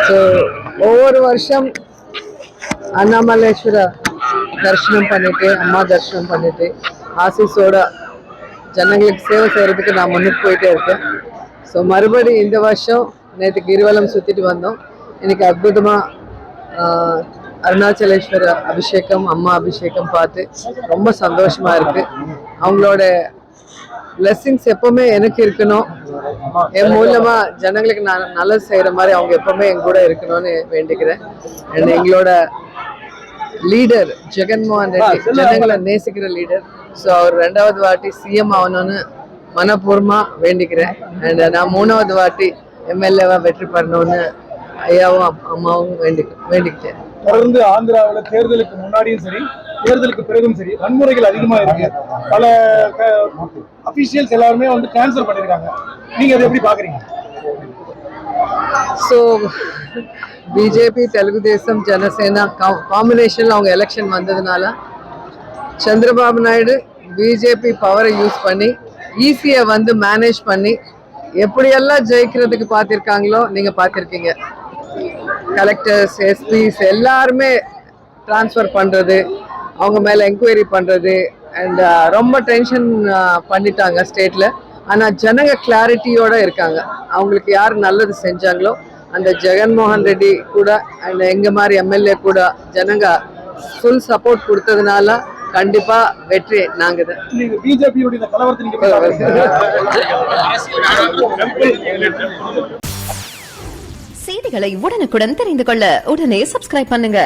So ஒவ்வொரு வருஷம் அண்ணாமலேஸ்வர தரிசனம் பண்ணிட்டு அம்மா தரிசனம் பண்ணிட்டு ஆசீஸோட ஜனங்களுக்கு சேவை செய்யறதுக்கு நான் முன்னுக்கு போயிட்டே இருக்கேன். ஸோ மறுபடி இந்த வருஷம் நேற்று கிரிவலம் சுற்றிட்டு வந்தோம். இன்னைக்கு அற்புதமாக அருணாச்சலேஸ்வர அபிஷேகம் அம்மா அபிஷேகம் பார்த்து ரொம்ப சந்தோஷமா இருக்கு. அவங்களோட பிளெஸிங்ஸ் எப்பவுமே எனக்கு இருக்கணும். என் மூலமா ஜனங்களுக்கு நான் நல்லது செய்யற மாதிரி அவங்க எப்பவுமே என் கூட இருக்கணும்னு வேண்டிக்கிறேன். அண்ட் எங்களோட லீடர் ஜெகன்மோகன் ரெட்டி ஜனங்களை நேசிக்கிற லீடர். ஸோ அவர் 2வது வாட்டி சிஎம் ஆகணும்னு மனப்பூர்வமா வேண்டிக்கிறேன். அண்ட் நான் 3வது வாட்டி எம்எல்ஏவா வெற்றி பெறணும்னு ஐயாவும் அம்மாவும் வேண்டிக்கிட்டேன். தொடர்ந்து ஆந்திராவில் தேர்தலுக்கு முன்னாடியும் சரி தேர்தலுக்கு பிறகும் சரி வன்முறைகள் அதிகமா இருக்கு. பல அபிஷியல்ஸ் எல்லாருமே வந்து கேன்சல் பண்ணிருக்காங்க. நீங்க அதை எப்படி பாக்குறீங்க? ஸோ பிஜேபி தெலுங்குதேசம் ஜனசேனா காம்பினேஷன்ல அவங்க எலெக்ஷன் வந்ததுனால சந்திரபாபு நாயுடு பிஜேபி பவரை யூஸ் பண்ணி ஈஸியை வந்து மேனேஜ் பண்ணி எப்படியெல்லாம் ஜெயிக்கிறதுக்கு பார்த்துருக்காங்களோ நீங்க பார்த்துருக்கீங்க. கலெக்டர்ஸ் எஸ்பிஸ் எல்லாருமே டிரான்ஸ்ஃபர் பண்ணுறது, அவங்க மேலே என்கொயரி பண்ணுறது அண்ட் ரொம்ப டென்ஷன் பண்ணிட்டாங்க ஸ்டேட்டில். ஆனால் ஜனங்க கிளாரிட்டியோட இருக்காங்க. அவங்களுக்கு யார் நல்லது செஞ்சாங்களோ அந்த ஜெகன்மோகன் ரெட்டி கூட அண்ட் எங்கள் மாதிரி எம்எல்ஏ கூட ஜனங்க ஃபுல் சப்போர்ட் கொடுத்ததுனால கண்டிப்பா வெற்றி நாங்க தான். செய்திகளை உடனுக்குடன் தெரிந்து கொள்ள உடனே சப்ஸ்கிரைப் பண்ணுங்க.